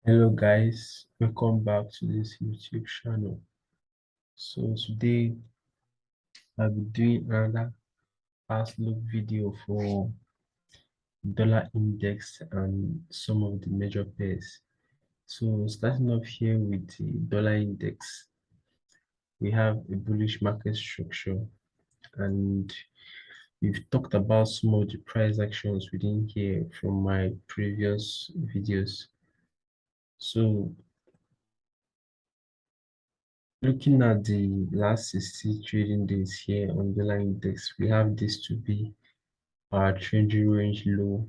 Hello guys, welcome back to this YouTube channel. So today I'll be doing another fast look video for dollar index and some of the major pairs. So starting off here with the dollar index, we have a bullish market structure, and we've talked about some of the price actions within here from my previous videos. So looking at the last 60 trading days here on the dollar index, we have this to be our trading range low,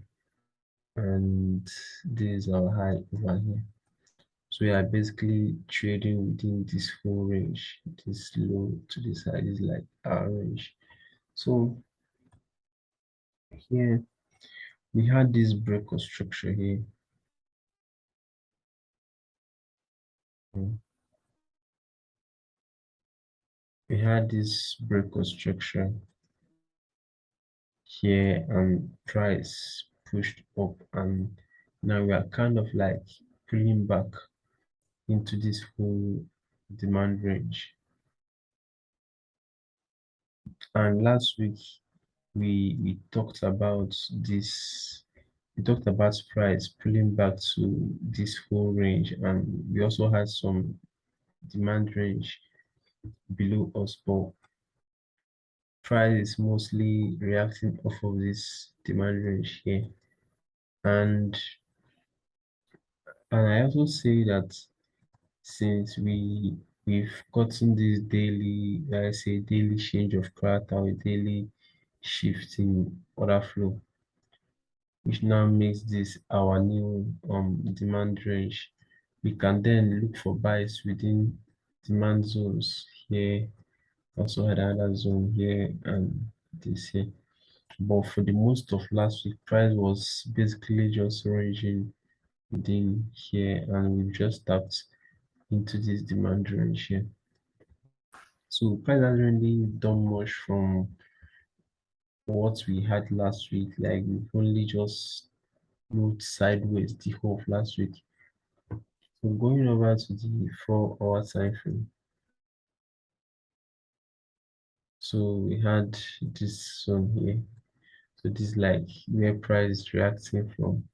and this is our high over here. So we are basically trading within this whole range. This low to this high is like our range. So here we had this break of structure here. We had this break of structure here and price pushed up, and now we are kind of like pulling back into this whole demand range. And last week we talked about this, we talked about price pulling back to this whole range, and we also had some demand range below us, but price is mostly reacting off of this demand range here. And I also say that since we've gotten this daily, I say daily change of character, or daily shift in order flow, which now makes this our new demand range. We can then look for buys within demand zones here. Also had another zone here and this here. But for the most of last week, price was basically just ranging within here, and we just tapped into this demand range here. So price hasn't really done much from what we had last week. Like we've only just moved sideways the whole of last week. So going over to the 4-hour time frame. So we had this zone here. So this is like where price is reacting from.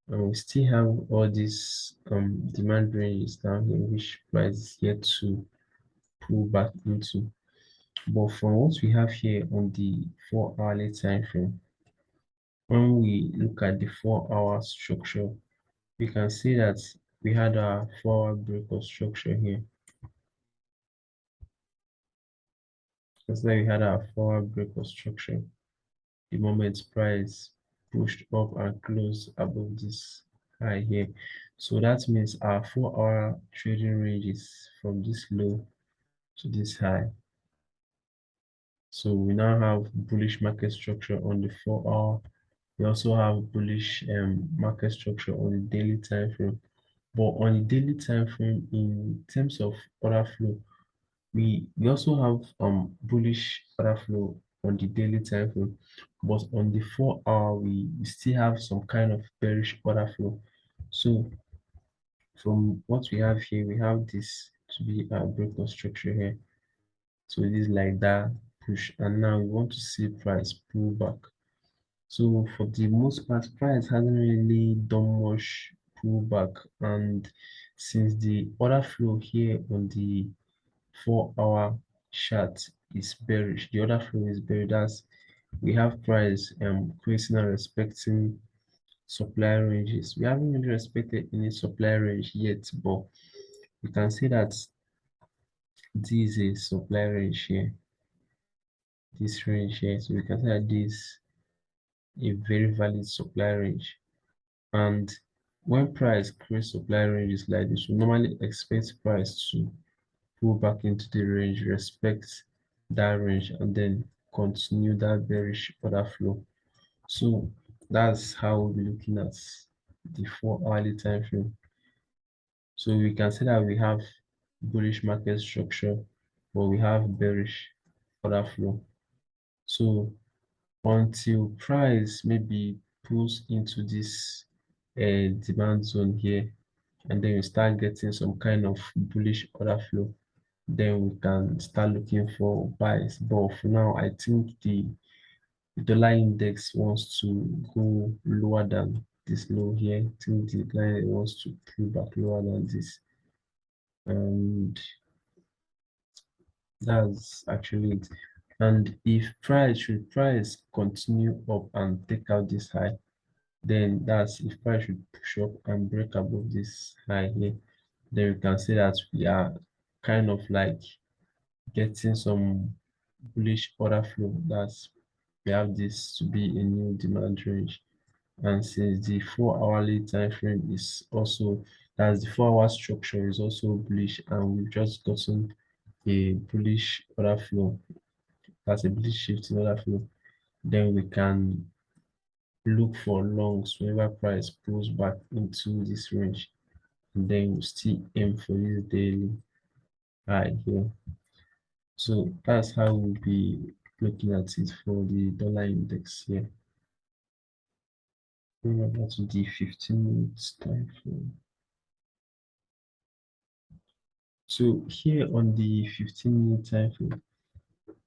And we still have all these demand ranges down here, which price is yet to pull back into. But from what we have here on the 4-hourly time frame, when we look at the 4-hour structure, we can see that we had a 4-hour break of structure here. Just like we had our 4-hour break of structure, the moment price pushed up and closed above this high here. So that means our 4-hour trading range is from this low to this high. So we now have bullish market structure on the 4-hour. We also have bullish market structure on the daily time frame. But on the daily time frame, in terms of order flow, we also have bullish order flow on the daily time frame, but on the 4-hour we still have some kind of bearish order flow. So from what we have here, we have this to be a break of structure here. So it is like that push, and now we want to see price pull back. So for the most part, price hasn't really done much pullback, and since the order flow here on the 4-hour chart is bearish, the order flow is bearish. That's we have price creating and respecting supply ranges. We haven't really respected any supply range yet, but we can see that this is a supply range here, this range here. So we can see that this is a very valid supply range. And when price creates supply ranges like this, we normally expect price to pull back into the range, respect that range, and then continue that bearish order flow. So that's how we'll be looking at the 4-hourly time frame. So we can see that we have bullish market structure, but we have bearish order flow. So until price maybe pulls into this demand zone here, and then we start getting some kind of bullish order flow, then we can start looking for buys. But for now, I think the dollar index wants to go lower than this low here. I think the line wants to pull back lower than this, and that's actually it. And if price continue up and take out this high, then that's if price should push up and break above this high here, then we can say that we are kind of like getting some bullish order flow. That's we have this to be a new demand range. And since the 4 hourly time frame is also, that's the 4 hour structure is also bullish, and we've just gotten a bullish order flow, that's a bullish shift in order flow, then we can look for longs whenever price pulls back into this range, and then we still aim for this daily high here. So that's how we'll be looking at it for the dollar index here. Going over to the 15 minutes time frame. So here on the 15-minute time frame,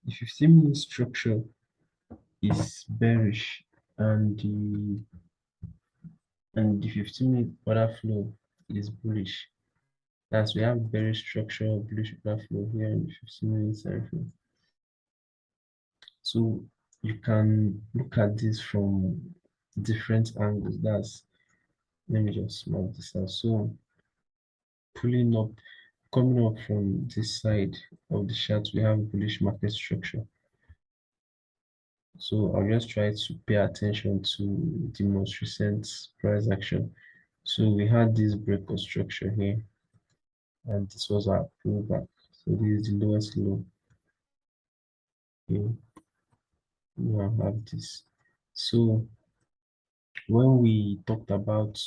the 15-minute structure is bearish, and the 15-minute order flow is bullish. That's we have bearish structure, bullish order flow here in the 15-minute time frame. So you can look at this from different angles. That's, let me just mark this out. So pulling up, coming up from this side of the chart, we have bullish market structure. So I'll just try to pay attention to the most recent price action. So we had this break of structure here, and this was our pullback. So this is the lowest low. Okay, now I have this. So when we talked about,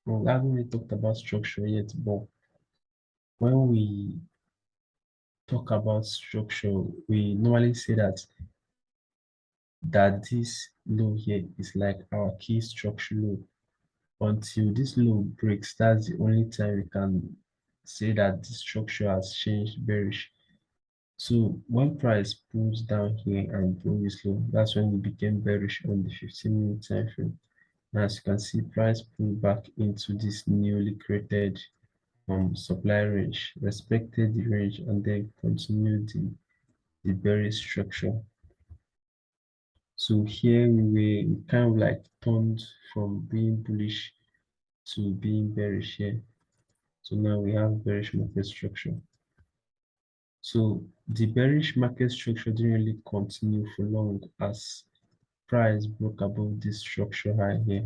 well, I haven't really talked about structure yet, but when we talk about structure, we normally say that this low here is like our key structure low. Until this low breaks, that's the only time we can say that the structure has changed bearish. So when price pulls down here and goes low, that's when we became bearish on the 15-minute time frame. Now, as you can see, price pulled back into this newly created supply range, respected the range, and then continued the bearish structure. So here we kind of like turned from being bullish to being bearish here. So now we have bearish market structure. So the bearish market structure didn't really continue for long as price broke above this structure high here.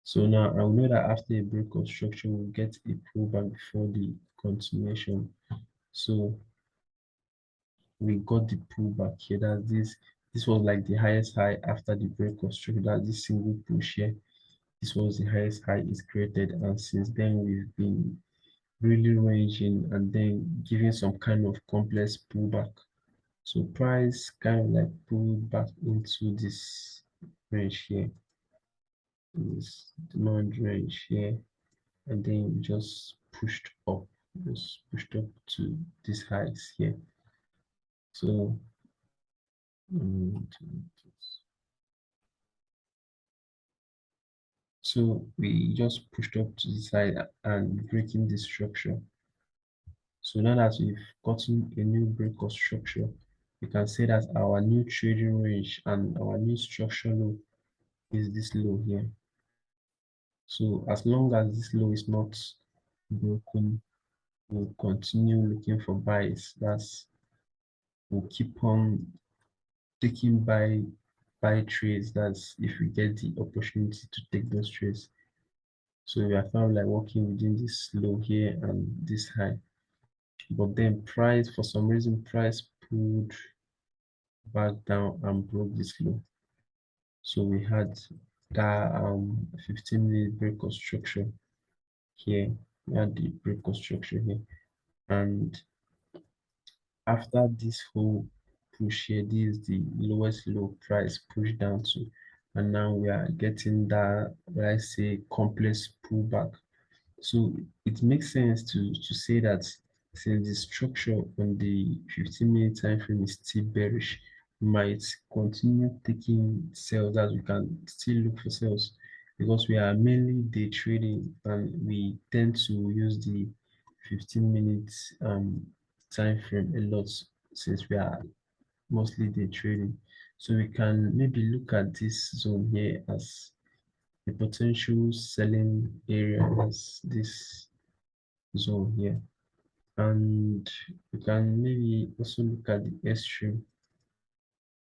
So now I know that after a break of structure, we'll get a pullback before the continuation. So we got the pullback here. That this was like the highest high after the break of structure. That this single push here. This was the highest high is created, and since then we've been really ranging and then giving some kind of complex pullback. So price kind of like pulled back into this range here, this demand range here, and then just pushed up, to these highs here. So so we just pushed up to the side and breaking the structure. So now that we've gotten a new break of structure, we can say that our new trading range and our new structure low is this low here. So as long as this low is not broken, we'll continue looking for buys. We'll keep on taking buy trades. That's if we get the opportunity to take those trades. So we are found like working within this low here and this high. But then price, for some reason, price pulled back down and broke this low. So we had that 15-minute break of structure here. We had the break of structure here. And after this whole push here, this is the lowest low price pushed down to. and now we are getting that, let's say, complex pullback. So it makes sense to say that since the structure on the 15-minute time frame is still bearish, we might continue taking sales, as we can still look for sales, because we are mainly day trading and we tend to use the 15-minute time frame a lot since we are mostly day trading. So we can maybe look at this zone here as the potential selling area, as this zone here. And you can maybe also look at the extreme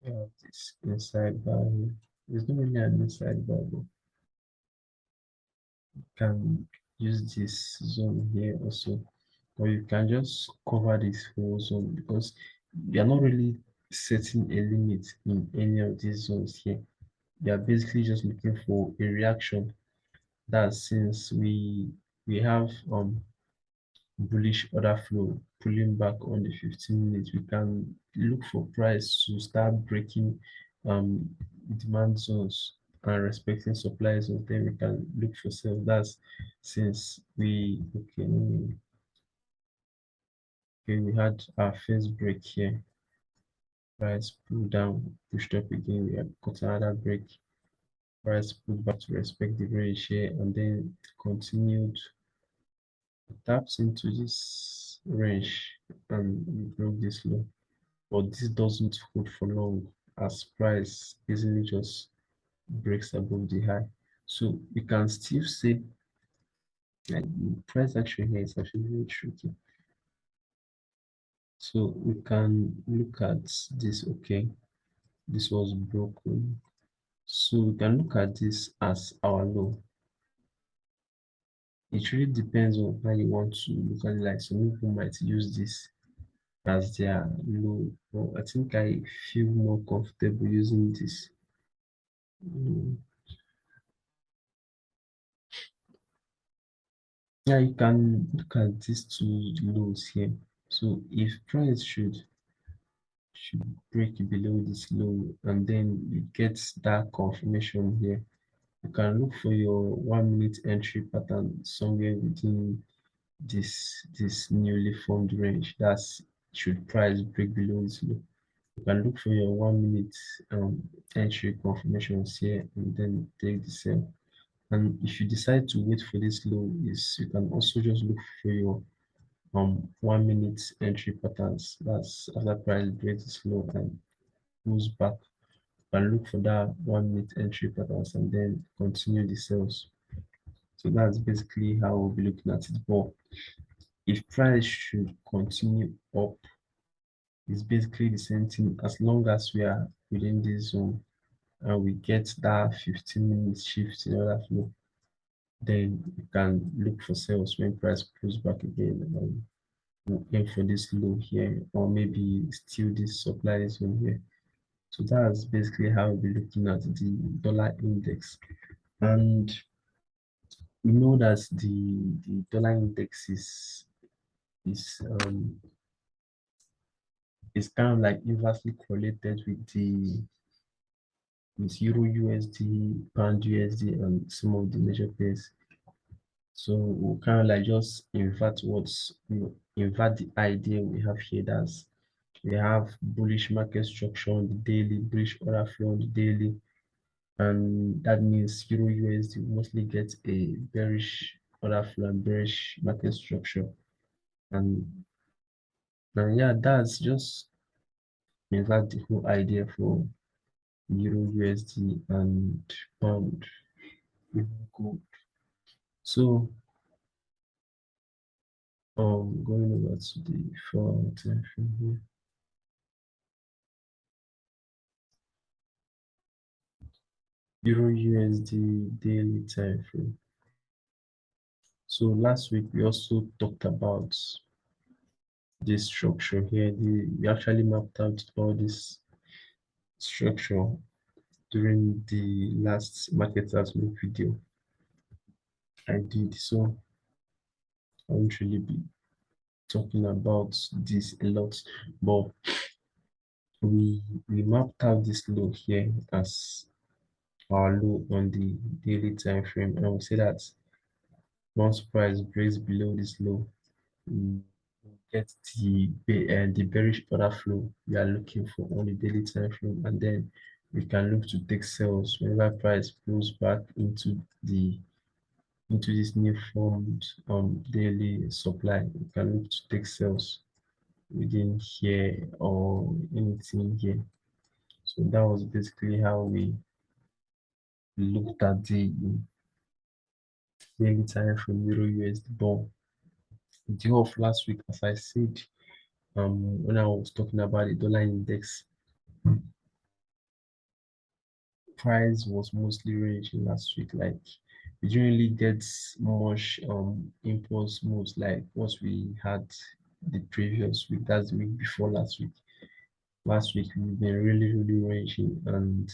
of this inside bar here. There's not really an inside bar, but you can use this zone here also. Or you can just cover this whole zone, because you are not really setting a limit in any of these zones here. You are basically just looking for a reaction. That since we have bullish order flow pulling back on the 15 minutes, we can look for price to start breaking um, demand zones and respecting supply zones. Then we can look for sales. That's since we had our first break here. Price pulled down, pushed up again. We have got another break. Price pulled back to respect the range here, and then continued, taps into this range, and we broke this low. But this doesn't hold for long, as price easily just breaks above the high. So we can still say like price action here is actually very tricky. So we can look at this. Okay, this was broken. So we can look at this as our low. It really depends on how you want to look at it. Like some people might use this as their low, but I think I feel more comfortable using this. Mm, Yeah, you can look at these two lows here. So if price should break below this low and then you get that confirmation here, you can look for your 1 minute entry pattern somewhere within this newly formed range. That's should price break below this low. You can look for your 1 minute entry confirmations here and then take the sell. And if you decide to wait for this low, is you can also just look for your 1 minute entry patterns. That's after price breaks this low and moves back. You can look for that 1 minute entry patterns and then continue the sales. So that's basically how we'll be looking at it. But if price should continue up, it's basically the same thing as long as we are within this zone and we get that 15-minute shift in order flow, then you can look for sales when price pulls back again and aim for this low here, or maybe still this supply zone here. So that's basically how we'll be looking at the dollar index. And we know that the dollar index is kind of like inversely correlated with Euro USD, Pound USD, and some of the major pairs. So we'll kind of like just invert the idea we have here. That's we have bullish market structure on the daily, bullish order flow on the daily, and that means Euro USD mostly gets a bearish order flow and bearish market structure. And now, yeah, that's just invert the whole idea for Euro USD and Pound, even gold. So, going over to the 4 hour time frame here. Euro USD daily time frame. So last week we also talked about this structure here. We actually mapped out all this structure during the last market outlook video I did. So I won't really be talking about this a lot, but we mapped out this low here as our low on the daily time frame, and we say that once price breaks below this low, we get the bearish order flow we are looking for on the daily time frame, and then we can look to take sales whenever price pulls back into this new formed daily supply. We can look to take sales within here or anything here. So that was basically how we looked at the daily time from Euro USD bond. The whole of last week, as I said, when I was talking about the dollar index, price was mostly ranging last week. Like we didn't really get much impulse moves like what we had the previous week. That's the week before last week. Last week we've been really ranging, and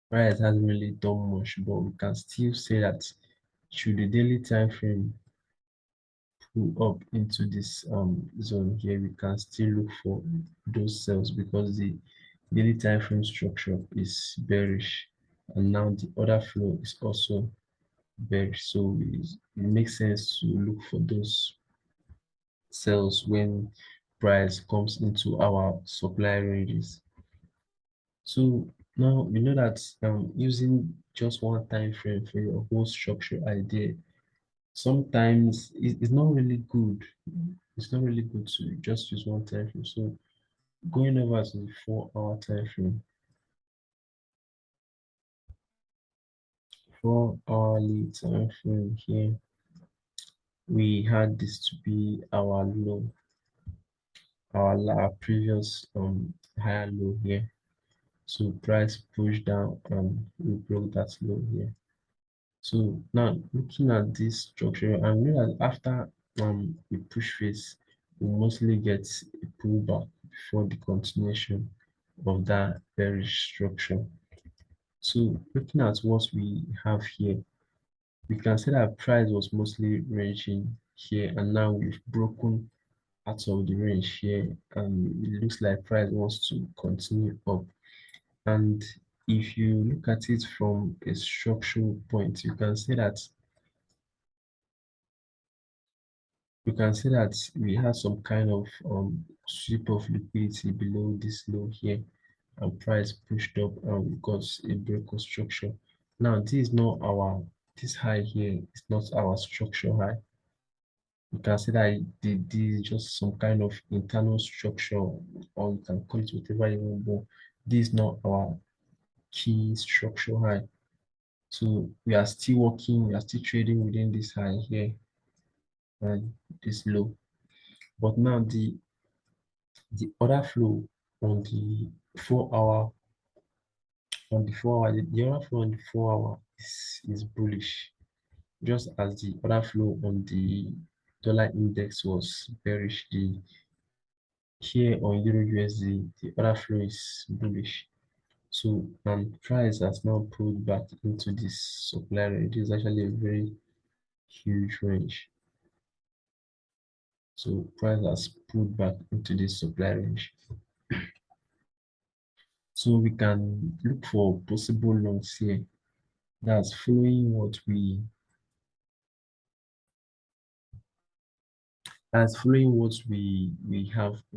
price hasn't really done much, but we can still say that should the daily time frame pull up into this zone here, we can still look for those sells because the daily time frame structure is bearish, and now the order flow is also bearish. So it makes sense to look for those sells when price comes into our supply ranges. So now we know that using just one time frame for your whole structure idea sometimes it's not really good. It's not really good to just use one time frame. So going over to the 4 hour time frame, 4 hourly time frame here, we had this to be our low, our previous higher low here. So price pushed down and we broke that low here. So now looking at this structure, and we know that after we push phase, we mostly get a pullback before the continuation of that bearish structure. So looking at what we have here, we can say that price was mostly ranging here, and now we've broken out of the range here, and it looks like price wants to continue up. And if you look at it from a structural point, you can see that we had some kind of sweep of liquidity below this low here, and price pushed up and we got a break of structure. Now this high here is not our structure high. You can see that this is just some kind of internal structure, or you can call it whatever you want, but this is not our key structure high. So we are still working, we are still trading within this high here and this low. But now the order flow on the 4 hour the order flow on the 4 hour is bullish, just as the order flow on the dollar index was bearish. The here on Euro USD, the order flow is bullish. So price has now pulled back into this supply range. It is actually a very huge range. So price has pulled back into this supply range. So we can look for possible longs here. That's following what we have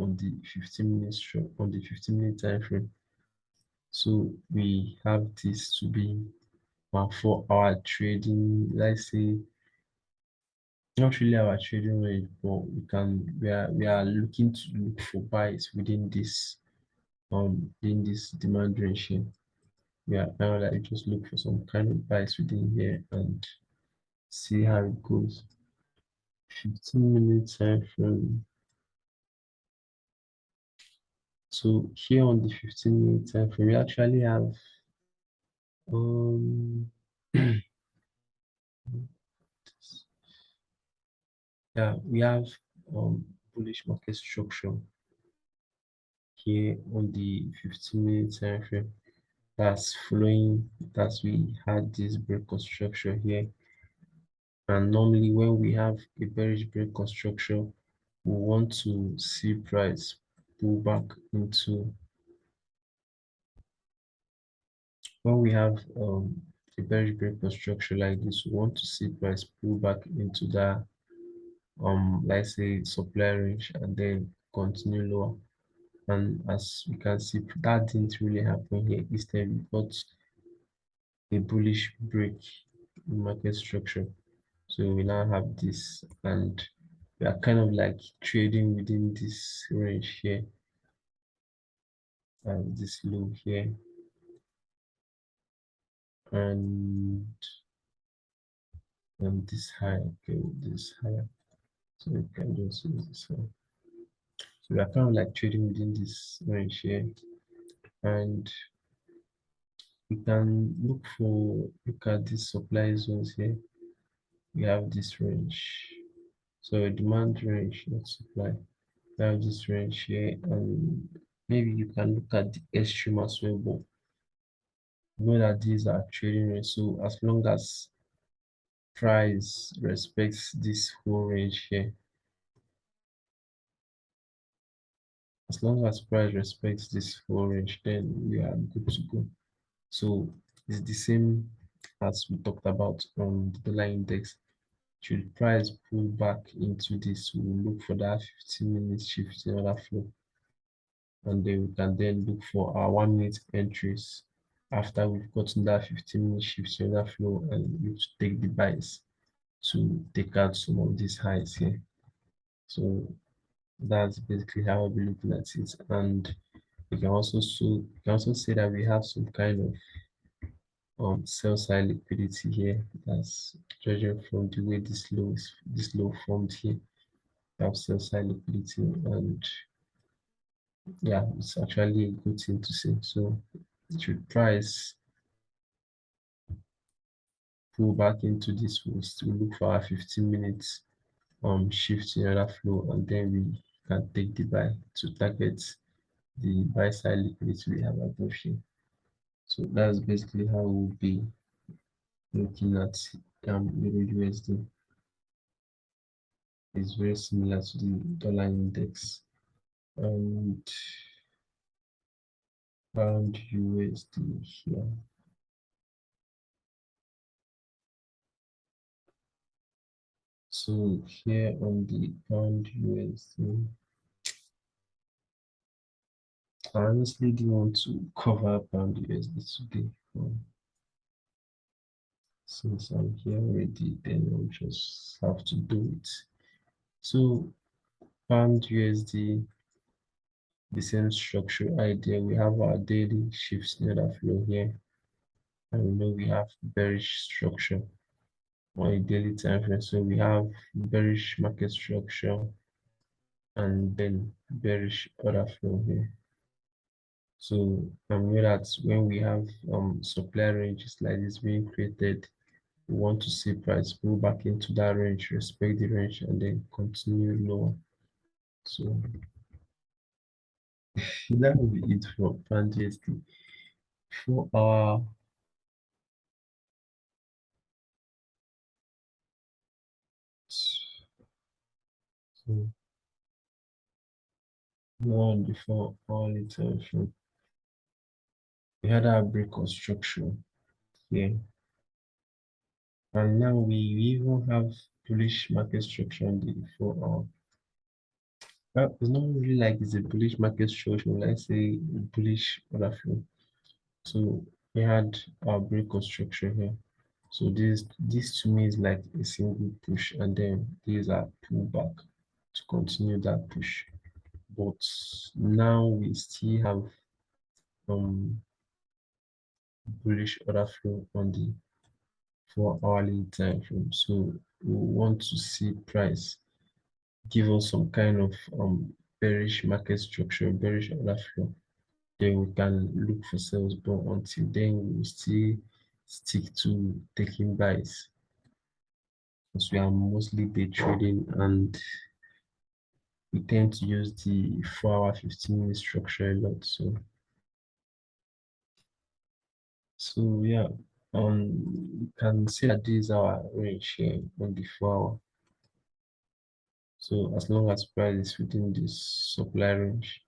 on the 15-minute time frame. So we have this to be our 4 hour trading, let's say not really our trading range, but we are looking to look for buys within this demand range here. Yeah, now like just look for some kind of buys within here and see how it goes. 15-minute time frame. So here on the 15-minute time frame, we actually have um yeah, we have bullish market structure here on the 15-minute time frame. That's following that we had this break structure here. And normally when we have a bearish break structure, we want to see price pull back into when we have a bearish breakout structure like this, we want to see price pull back into that let's say supply range and then continue lower. And as we can see, that didn't really happen here. Instead, we got a bullish break in market structure. So we now have this, and we are kind of like trading within this range here, and this low here, and this high. Okay, this higher. So we can just use this one. So we are kind of like trading within this range here, and we can look at these supply zones here. We have this range. So demand range, not supply. We have this range here, and maybe you can look at the extreme as well, but know that these are trading range. So as long as price respects this whole range here, as long as price respects this whole range, then we are good to go. So it's the same as we talked about on the dollar index. Should price pull back into this, we'll look for that 15 minutes shift in order flow, and then we can then look for our 1 minute entries after we've gotten that 15-minute shift in order flow, and we take the buys to take out some of these highs here. So that's basically how I'll be looking at it. And you can also say that we have some kind of sell side liquidity here. That's judging from the way this low formed here. We have sell side liquidity, and yeah, it's actually a good thing to see. So should price pull back into this, we'll still look for our 15 minutes shift in order flow, and then we can take the buy to target the buy side liquidity we have above here. So that's basically how we'll be looking at Euro USD. It's very similar to the dollar index, and pound USD here. So here on the pound USD, I honestly didn't want to cover pound USD today. Since I'm here already, then I'll just have to do it. So pound USD, the same structure idea. We have our daily shifts in order flow here, and we know we have bearish structure on a daily time frame. So we have bearish market structure and then bearish order flow here. So I know that when we have supply ranges like this being created, we want to see price pull back into that range, respect the range, and then continue lower. So that will be it for Pound USD. For our so one before all intention, we had our break construction here, and now we even have bullish market structure on the 4 hour. It's not really like it's a bullish market structure, let's say bullish order flow. So we had our break construction here. So this to me is like a single push, and then these are pullback to continue that push. But now we still have bullish order flow on the 4 hourly time frame. So we want to see price give us some kind of bearish market structure, bearish order flow. Then we can look for sales, but until then we will still stick to taking buys, because we are mostly day trading, and we tend to use the 4 hour 15-minute structure a lot. So yeah, you can see that this is our range here on the 4 hour. So as long as price is within this supply range,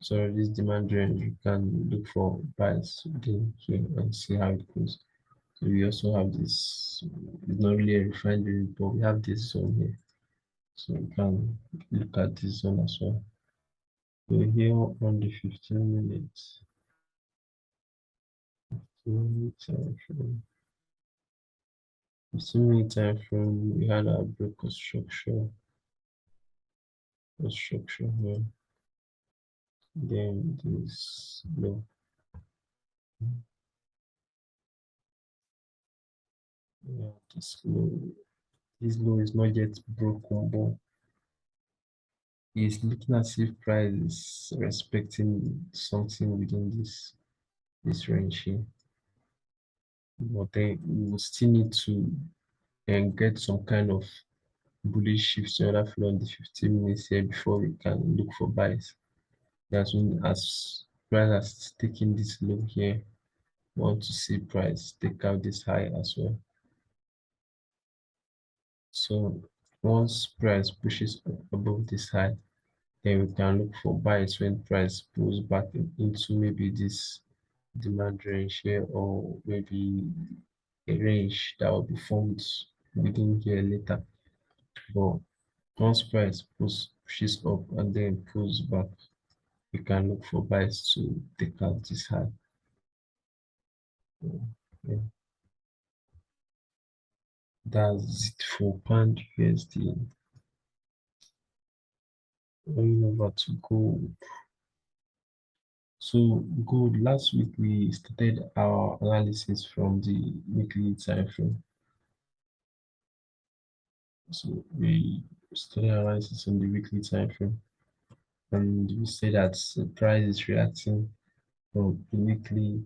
So this demand range, you can look for buys within here and see how it goes. So we also have this, it's not really a refined range, but we have this zone here. So you can look at this zone as well. So here on the 15 minutes, 15 time frame, 15-minute time frame, we had a break construction here. Then this low. Yeah, this low is not yet broken, but it's looking as if price is respecting something within this range here. But then we will still need to get some kind of bullish shift in order flow on the 15 minutes here before we can look for buys. That's when as price has taken this low here, we want to see price take out this high as well. So once price pushes up above this high, then we can look for buys when price pulls back into maybe this demand range here, or maybe a range that will be formed within here later. But once price pushes up and then pulls back, we can look for buys to take out this high. So, yeah, that's it for pound USD. Going over to gold. So gold, last week we started our analysis from the weekly time frame. So we started analysis on the weekly time frame, and we say that the price is reacting from the weekly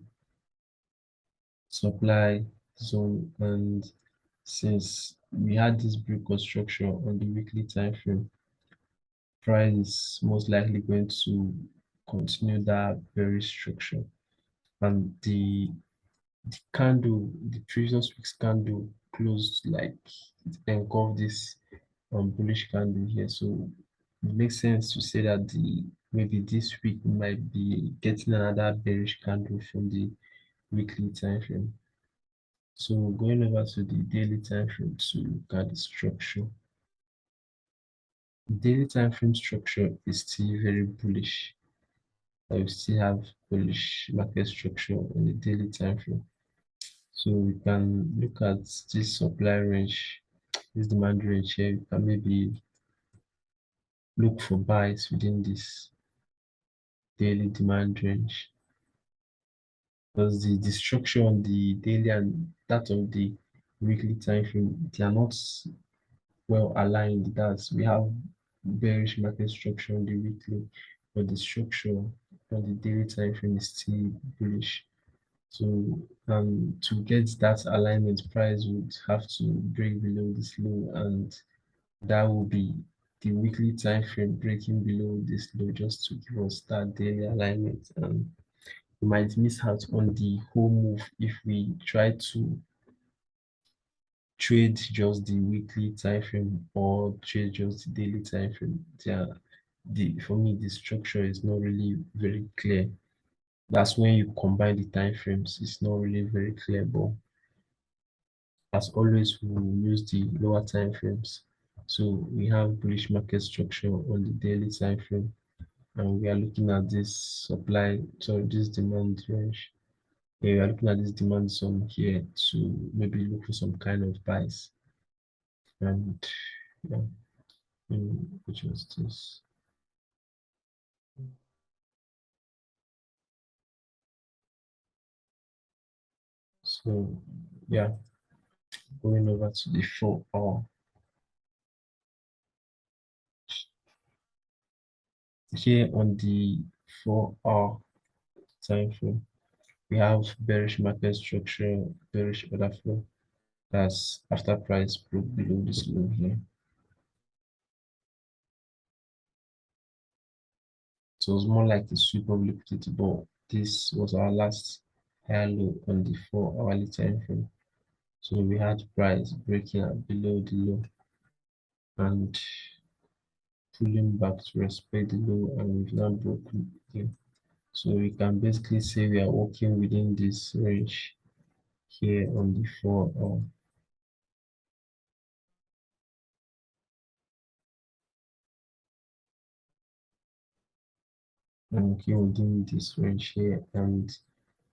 supply zone. And since we had this brick construction on the weekly time frame, price is most likely going to continue that bearish structure. And the candle, the previous week's candle closed like it engulfed this bullish candle here. So it makes sense to say that the maybe this week we might be getting another bearish candle from the weekly time frame. So going over to the daily time frame to look at the structure. Daily time frame structure is still very bullish. We still have bullish market structure on the daily time frame. So we can look at this supply range, this demand range here. We can maybe look for buys within this daily demand range, because the structure on the daily and that of the weekly time frame, they are not well aligned. That's we have bearish market structure on the weekly, but the structure on the daily time frame is still bullish. So to get that alignment, price would have to break below this low, and that will be the weekly time frame breaking below this low just to give us that daily alignment. And we might miss out on the whole move if we try to trade just the weekly time frame or trade just the daily time frame. Yeah, for me the structure is not really very clear. That's when you combine the time frames, it's not really very clear. But as always, we will use the lower time frames. So we have bullish market structure on the daily time frame, and we are looking at this supply, sorry, this demand range. Yeah, we are looking at this demand zone here to maybe look for some kind of buys. And yeah, which was this. So yeah, going over to the 4 hour. Here on the 4 hour time frame, we have bearish market structure, bearish order flow. That's after price broke below this low here. So it was more like a sweep of liquidity, but this was our last higher low on the 4 hourly time frame. So we had price breaking up below the low, and pulling back to respect the low, and we've now broken again. So we can basically say we are working within this range here on the 4 hour. I'm working within this range here, and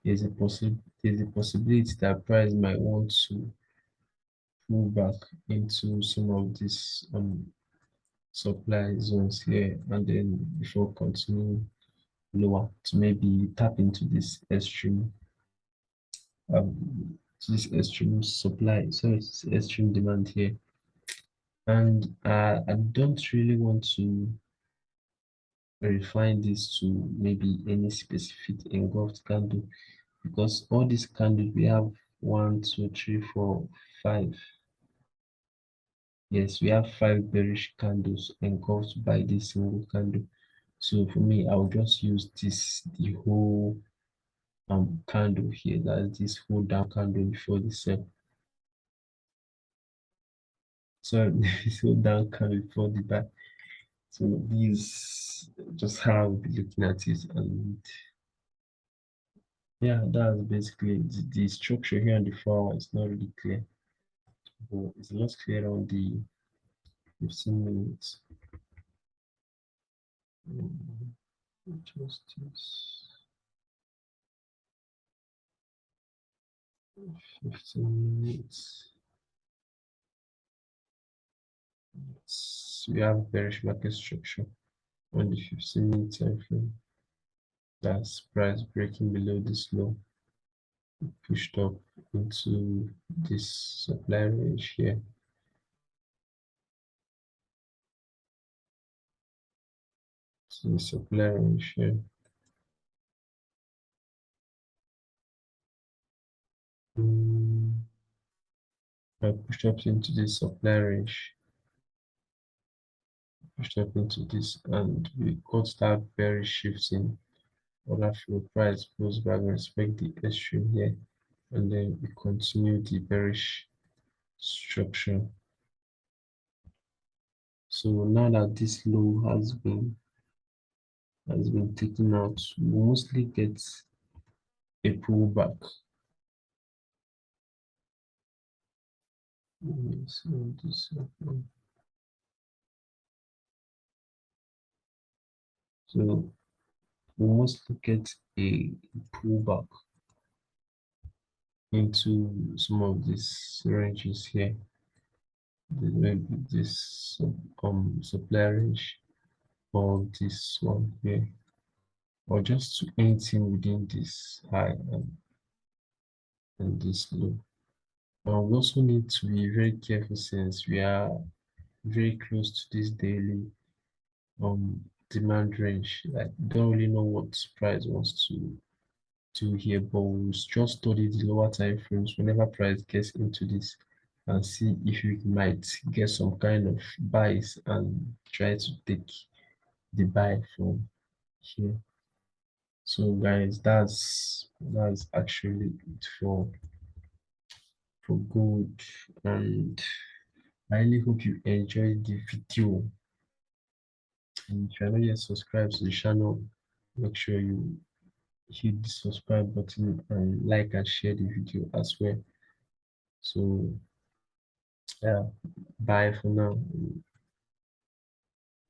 there's a possibility that price might want to pull back into some of these supply zones here, and then before continuing lower to maybe tap into this extreme supply, so it's extreme demand here. And I don't really want to refine this to maybe any specific engulfed candle, because all these candles we have 1, 2, 3, 4, 5. Yes, we have 5 bearish candles engulfed by this single candle. So for me, I'll just use the whole candle here. That's this whole down candle before the sell. So this whole down candle before the buy. So these just how I'll be looking at it, and yeah, that's basically the structure here on the 4 hour is not really clear, but it's a lot clearer on the 15 minutes. Just this 15 minutes. We have bearish market structure on the 15-minute time frame. That's price breaking below this low, pushed up into this supply range here. So the supply range here. I pushed up into this supply range, pushed up into this, and we got that bearish shifting. Order flow price goes back and respect the extreme here, and then we continue the bearish structure. So now that this low has been taken out, we mostly get a pullback. So this so we mostly get a pullback into some of these ranges here. Maybe this supply range, or this one here, or just to anything within this high and this low. We also need to be very careful since we are very close to this daily demand range. I don't really know what price wants to do here, but we'll just study the lower time frames whenever price gets into this and see if we might get some kind of buys and try to take the buy from here. So guys, that's actually it for gold, and I really hope you enjoyed the video. And if you're not yet subscribed to the channel, make sure you hit the subscribe button and like and share the video as well. So yeah, bye for now.